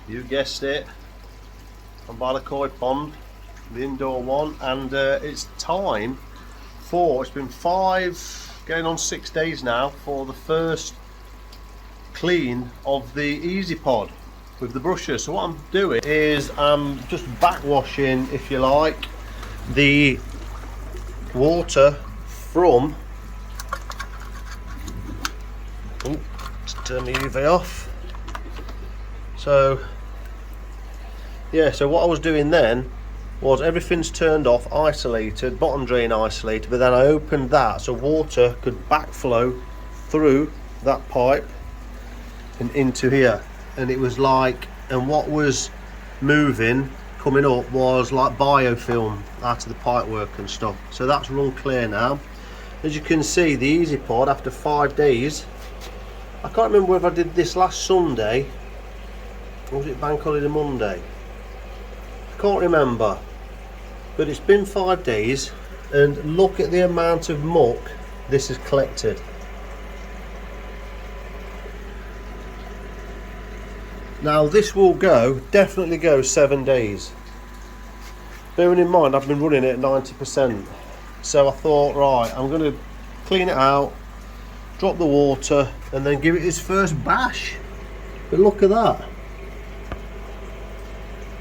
You guessed it. I'm by the koi pond, the indoor one, and it's time for, it's been 5, going on 6 days now, for the first clean of the Eazypod with the brushes. So what I'm doing is I'm just backwashing, if you like, the water from, let's turn the UV off. So yeah, so what I was doing then was everything's turned off, isolated, bottom drain isolated, but then I opened that so water could backflow through that pipe and into here. And it was like, and what was moving, coming up, was like biofilm out of the pipework and stuff. So that's run clear now. As you can see, the Eazypod, after 5 days, I can't remember whether I did this last Sunday, or was it Bank Holiday Monday? I can't remember, but it's been 5 days, and look at the amount of muck this has collected. Now this will go, definitely go 7 days. Bearing in mind I've been running it at 90%. So I thought, right, I'm going to clean it out, drop the water, and then give it its first bash. But look at that.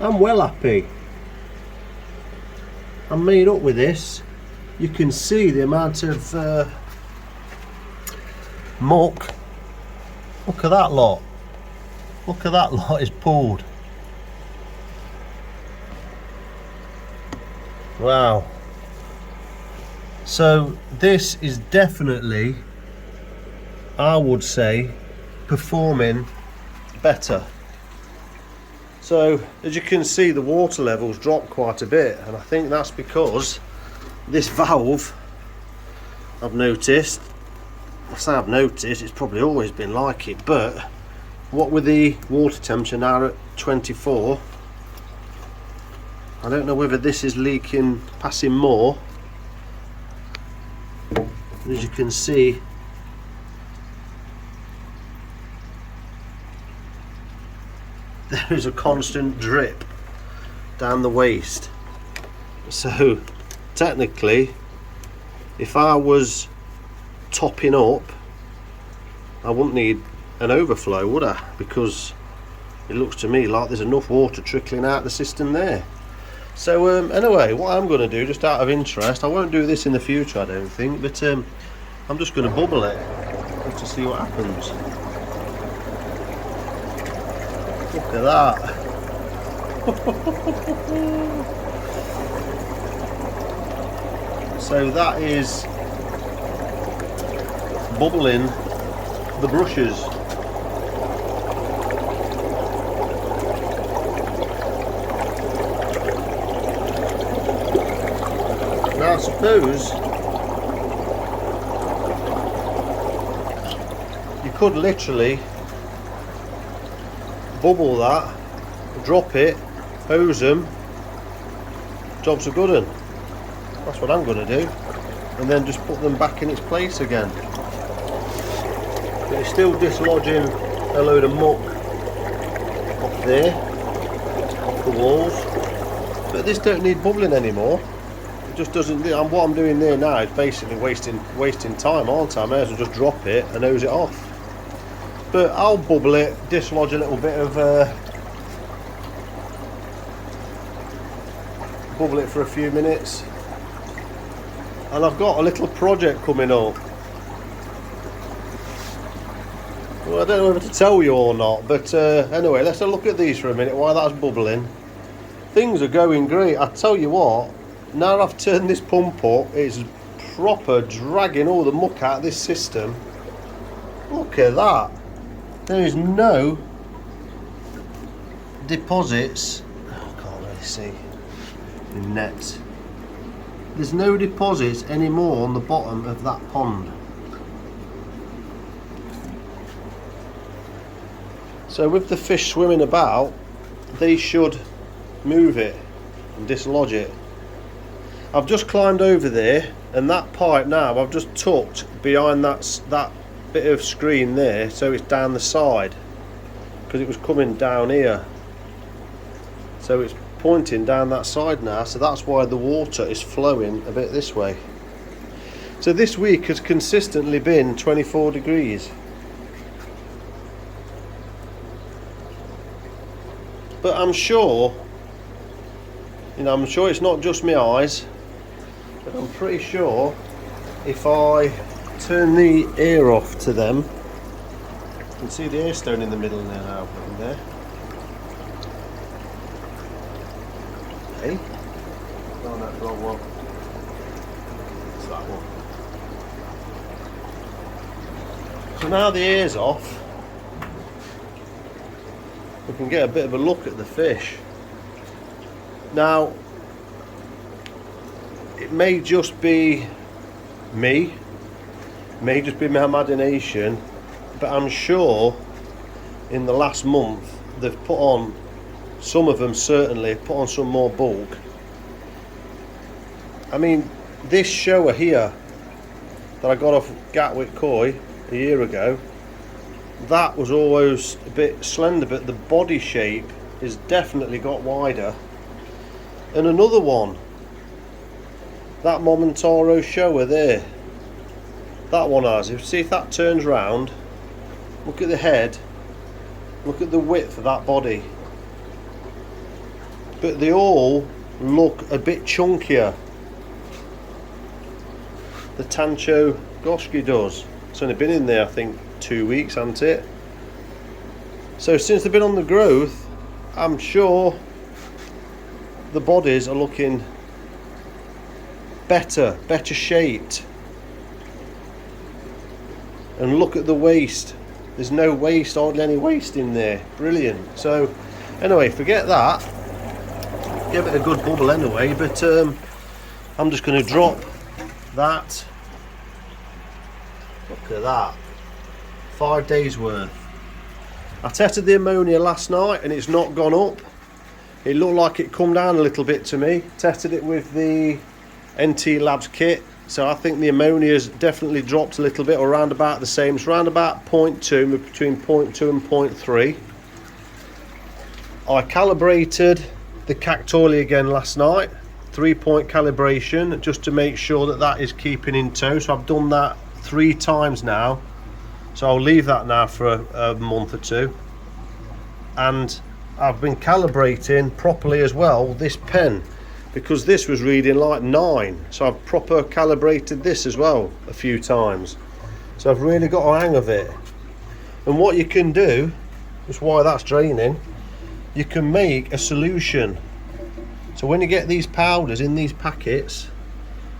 I'm well happy. I'm made up with this. You can see the amount of muck. Look at that lot. Look at that lot is pulled. Wow. So this is definitely, I would say, performing better. So as you can see, the water levels dropped quite a bit, and I think that's because this valve, I've noticed, I say I've noticed, it's probably always been like it, but what with the water temperature now at 24, I don't know whether this is leaking, passing more. As you can see, there is a constant drip down the waste. So technically, if I was topping up, I wouldn't need an overflow, would I? Because it looks to me like there's enough water trickling out the system there. So anyway, what I'm going to do, just out of interest, I won't do this in the future I don't think, but I'm just going to bubble it just to see what happens. Look at that. So that is bubbling the brushes. Now I suppose you could literally bubble that, drop it, hose them, job's a good one. That's what I'm going to do, and then just put them back in its place again. But it's still dislodging a load of muck off there, off the walls, but this don't need bubbling anymore. It just doesn't. What I'm doing there now is basically wasting time, aren't I? I may as well just drop it and hose it off. But I'll bubble it, dislodge a little bit of bubble it for a few minutes, and I've got a little project coming up. Well, I don't know whether to tell you or not, but anyway, let's have a look at these for a minute while that's bubbling. Things are going great. I tell you what, now I've turned this pump up, it's proper dragging all the muck out of this system. Look at that. There is no deposits. I can't really see in net. There's no deposits anymore on the bottom of that pond. So with the fish swimming about, they should move it and dislodge it. I've just climbed over there, and that pipe now I've just tucked behind that bit of screen there, so it's down the side, because it was coming down here. So it's pointing down that side now, so that's why the water is flowing a bit this way. So this week has consistently been 24 degrees. But I'm sure, I'm sure it's not just my eyes, but I'm pretty sure if I turn the air off to them, you can see the air stone in the middle there now, in there. Hey? Oh no, wrong one. It's that one. So now the air's off, we can get a bit of a look at the fish. Now, it may just be me, may just be my imagination, but I'm sure in the last month they've put on, some of them certainly, put on some more bulk. I mean, this shower here that I got off Gatwick Koi a year ago, that was always a bit slender, but the body shape has definitely got wider. And another one, that Momentaro shower there, that one has, see if that turns round, look at the head, look at the width of that body. But they all look a bit chunkier. The Tancho Goshki does. It's only been in there I think 2 weeks, hasn't it? So since they've been on the growth, I'm sure the bodies are looking better shaped. And look at the waist, there's no waist, hardly any waist in there. Brilliant. So anyway, forget that, give it a good bubble anyway, but I'm just going to drop that. Look at that, 5 days worth. I tested the ammonia last night and it's not gone up. It looked like it come down a little bit to me. Tested it with the NT Labs kit, so I think the ammonia's definitely dropped a little bit, or around about the same. It's around about 0.2, between 0.2 and 0.3. I calibrated the Cactolia again last night, 3-point calibration, just to make sure that that is keeping in tow. So I've done that 3 times now, so I'll leave that now for a month or two. And I've been calibrating properly as well this pen, because this was reading like 9, so I've proper calibrated this as well a few times, so I've really got a hang of it. And what you can do, that's why that's draining, you can make a solution. So when you get these powders in these packets,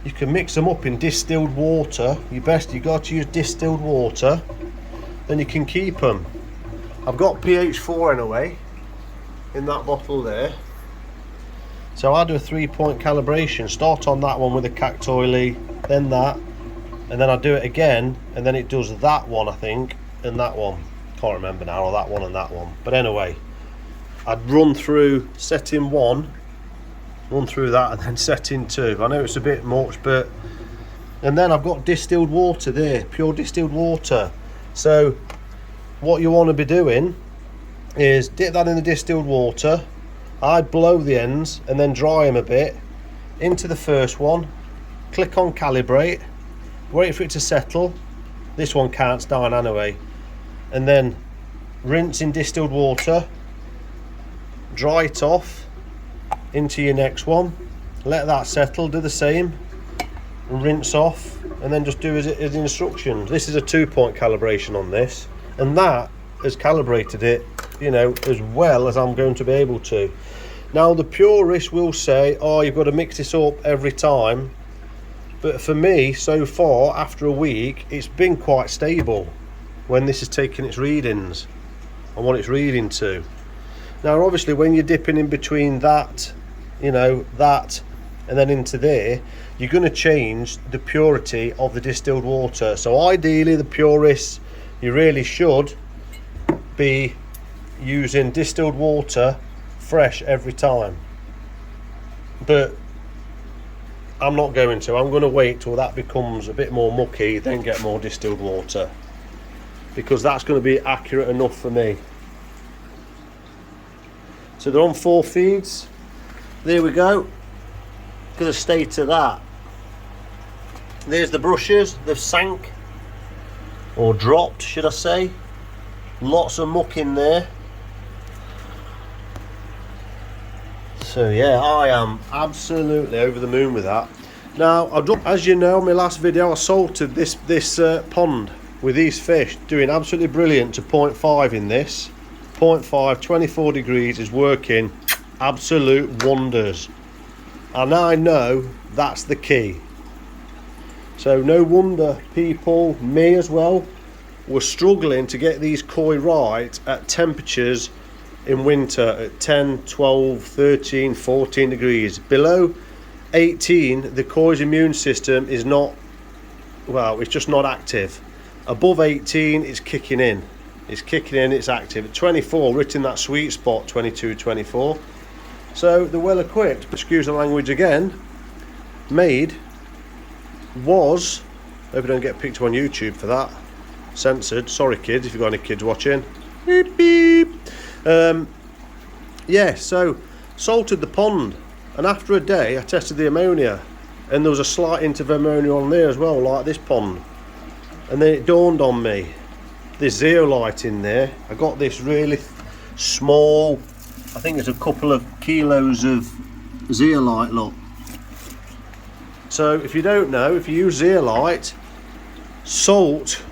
you can mix them up in distilled water. You got to use distilled water, then you can keep them. I've got pH 4 anyway in that bottle there, so I do a 3-point calibration. Start on that one with a Cactolia, then that, and then I do it again, and then it does that one I think, and that one, can't remember now, or that one and that one. But anyway, I'd run through setting 1, run through that, and then setting 2. I know it's a bit much, but, and then I've got distilled water there, pure distilled water. So what you want to be doing is dip that in the distilled water. I blow the ends and then dry them a bit into the first one, click on calibrate, wait for it to settle. This one counts down anyway, and then rinse in distilled water, dry it off into your next one, let that settle, do the same, and rinse off, and then just do as instructions. This is a 2-point calibration on this, and that has calibrated it, as well as I'm going to be able to. Now the purists will say, oh, you've got to mix this up every time, but for me so far after a week it's been quite stable when this is taking its readings and what it's reading to. Now obviously when you're dipping in between that, that and then into there, you're going to change the purity of the distilled water. So ideally the purists, you really should be using distilled water fresh every time, but I'm not going to. I'm going to wait till that becomes a bit more mucky, then get more distilled water, because that's going to be accurate enough for me. So they're on 4 feeds. There we go. Look at the state of that. There's the brushes, they've sank, or dropped should I say. Lots of muck in there. So yeah, I am absolutely over the moon with that. Now, as you know, in my last video I salted this pond with these fish, doing absolutely brilliant to 0.5 in this. 0.5, 24 degrees is working absolute wonders. And I know that's the key. So no wonder people, me as well, were struggling to get these koi right at temperatures in winter at 10, 12, 13, 14 degrees. Below 18, the koi's immune system is not, well, it's just not active. Above 18, it's kicking in. It's kicking in, it's active. At 24, we're hitting that sweet spot, 22, 24. So they're well equipped, excuse the language again, made was, hope I don't get picked up on YouTube for that, censored, sorry kids if you've got any kids watching, beep beep. Yeah, so salted the pond, and after a day I tested the ammonia, and there was a slight hint of ammonia on there as well, like this pond. And then it dawned on me, there's zeolite in there. I got this really small, I think it's a couple of kilos of zeolite, look. So if you don't know, if you use zeolite, salt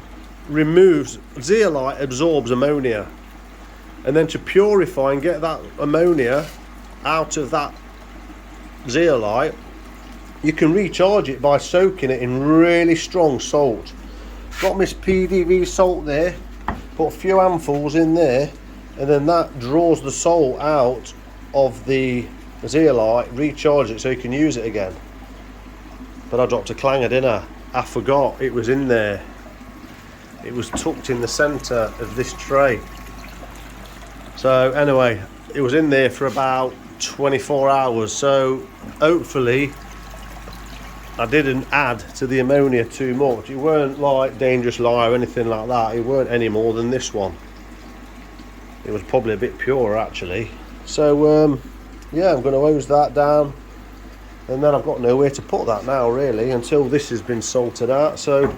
removes, zeolite absorbs ammonia, and then to purify and get that ammonia out of that zeolite, you can recharge it by soaking it in really strong salt. Got Miss PDV salt there, put a few handfuls in there, and then that draws the salt out of the zeolite, recharge it so you can use it again. But I dropped a clanger, didn't I? I forgot it was in there. It was tucked in the centre of this tray. So anyway, it was in there for about 24 hours, so hopefully I didn't add to the ammonia too much. It weren't like Dangerous Lye or anything like that. It weren't any more than this one. It was probably a bit purer actually. So yeah, I'm going to hose that down, and then I've got nowhere to put that now really until this has been salted out. So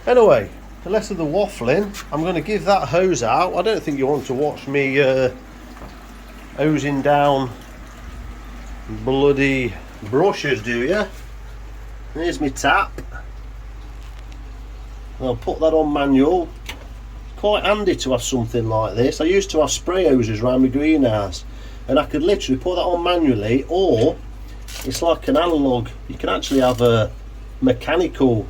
anyway, the less of the waffling, I'm going to give that hose out. I don't think you want to watch me hosing down bloody brushes, do you? Here's my tap. I'll put that on manual. Quite handy to have something like this. I used to have spray hoses around my greenhouse, and I could literally put that on manually, or it's like an analog. You can actually have a mechanical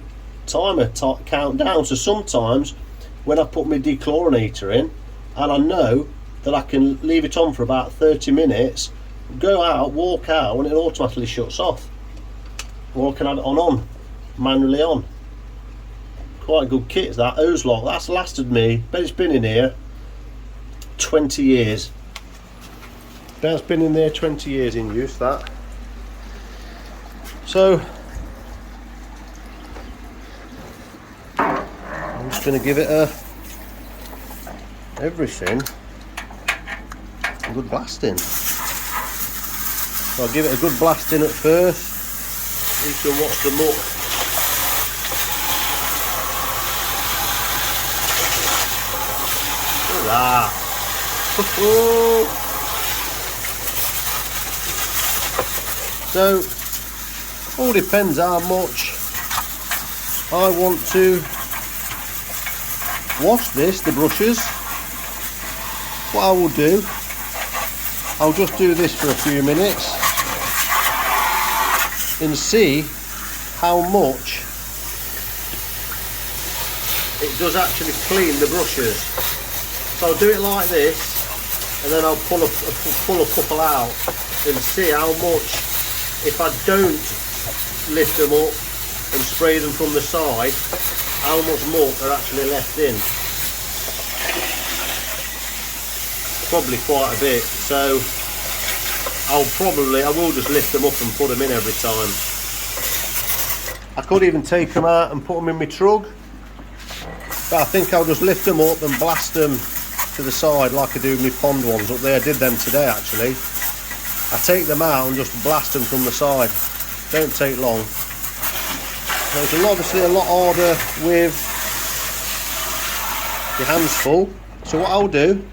timer countdown. So sometimes when I put my dechlorinator in and I know that I can leave it on for about 30 minutes, go out, walk out, and it automatically shuts off. Or I can have it on, manually on. Quite a good kit, that hose lock. That's lasted me, but it's been in here 20 years. That's been in there 20 years in use, that. So I'm just going to give it everything a good blasting. So I'll give it a good blasting at first. You can watch the muck. Look at that. So all depends how much I want to wash this, the brushes. What I will do, I'll just do this for a few minutes and see how much it does actually clean the brushes. So I'll do it like this, and then I'll pull a couple out and see how much, if I don't lift them up and spray them from the side, how much muck are actually left in. Probably quite a bit, so I will just lift them up and put them in every time. I could even take them out and put them in my trug, but I think I'll just lift them up and blast them to the side like I do my pond ones up there. I did them today actually. I take them out and just blast them from the side. Don't take long. So it's obviously a lot harder with your hands full. So what I'll do,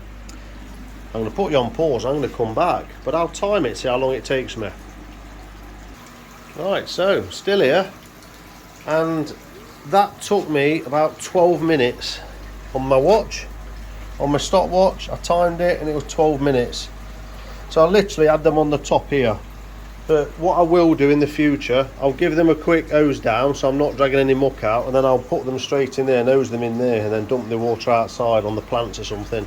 I'm going to put you on pause, I'm going to come back, but I'll time it, see how long it takes me. Right, so still here, and that took me about 12 minutes on my watch, on my stopwatch. I timed it and it was 12 minutes. So I literally had them on the top here. But what I will do in the future, I'll give them a quick hose down so I'm not dragging any muck out, and then I'll put them straight in there and hose them in there and then dump the water outside on the plants or something.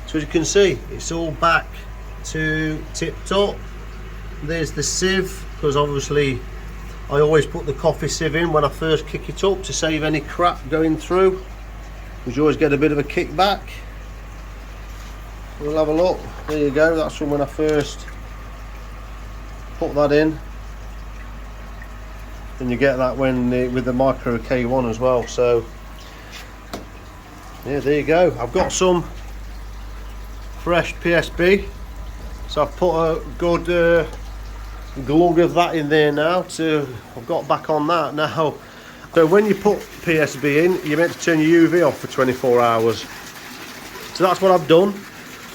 So as you can see, it's all back to tip top. There's the sieve, because obviously I always put the coffee sieve in when I first kick it up to save any crap going through, because you always get a bit of a kickback. We'll have a look. There you go, that's from when I first put that in, and you get that when with the micro K1 as well. So yeah, there you go. I've got some fresh PSB, so I've put a good glug of that in there now. I've got back on that now. So when you put PSB in, you're meant to turn your UV off for 24 hours. So that's what I've done.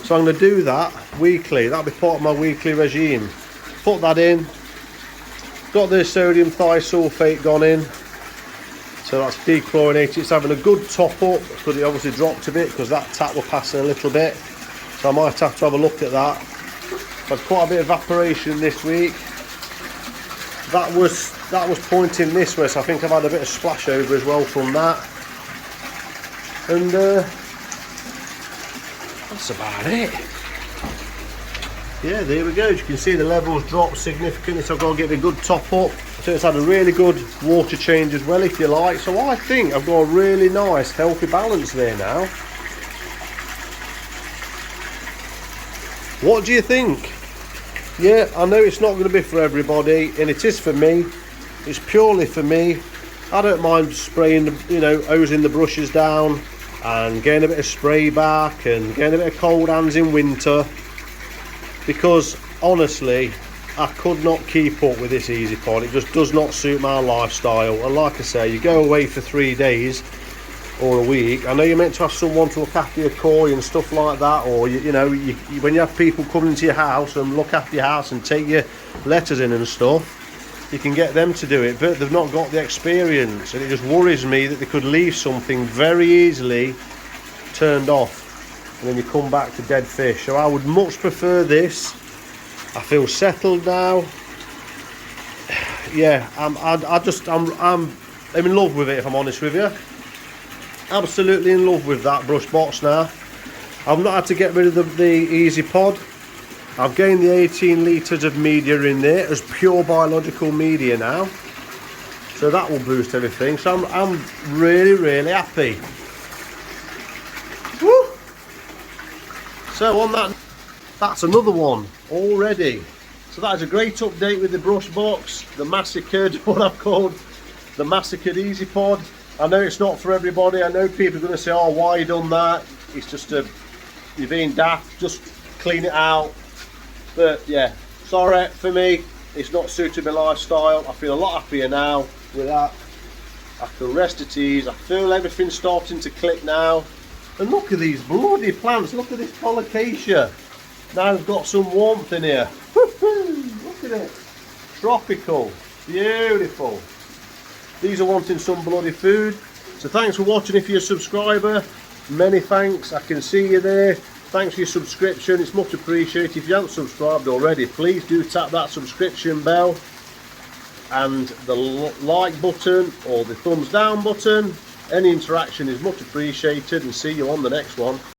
So I'm going to do that weekly. That'll be part of my weekly regime. Put that in. Got the sodium thiosulfate gone in. So that's dechlorinated. It's having a good top up, because it obviously dropped a bit because that tap was passing a little bit. So I might have to have a look at that. I've had quite a bit of evaporation this week. That was pointing this way, so I think I've had a bit of splash over as well from that. And that's about it. Yeah, there we go. As you can see, the levels dropped significantly, so I've got to get a good top up. So it's had a really good water change as well, if you like. So I think I've got a really nice healthy balance there now. What do you think? Yeah, I know it's not going to be for everybody, and it is for me. It's purely for me. I don't mind spraying, hosing the brushes down and getting a bit of spray back and getting a bit of cold hands in winter, because honestly I could not keep up with this Eazypod. It just does not suit my lifestyle. And like I say, you go away for 3 days or a week, I know you're meant to have someone to look after your koi and stuff like that, or when you have people coming into your house and look after your house and take your letters in and stuff, you can get them to do it, but they've not got the experience, and it just worries me that they could leave something very easily turned off and then you come back to dead fish. So I would much prefer this. I feel settled now. Yeah, I'm in love with it, if I'm honest with you. Absolutely in love with that brush box now. I've not had to get rid of the Eazypod. I've gained the 18 litres of media in there as pure biological media now, so that will boost everything. So I'm really, really happy. Woo! So on that, that's another one already. So that is a great update with the brush box, the massacred, what I've called the massacred Eazypod. I know it's not for everybody. I know people are going to say, oh, why you done that? It's just you're being daft, just clean it out. But yeah, sorry, for me, it's not suited my lifestyle. I feel a lot happier now with that. I can rest at ease. I feel everything's starting to click now. And look at these bloody plants. Look at this colocasia. Now we've got some warmth in here. Look at it. Tropical. Beautiful. These are wanting some bloody food. So thanks for watching. If you're a subscriber, many thanks. I can see you there. Thanks for your subscription. It's much appreciated. If you haven't subscribed already, please do tap that subscription bell and the like button or the thumbs down button. Any interaction is much appreciated, and see you on the next one.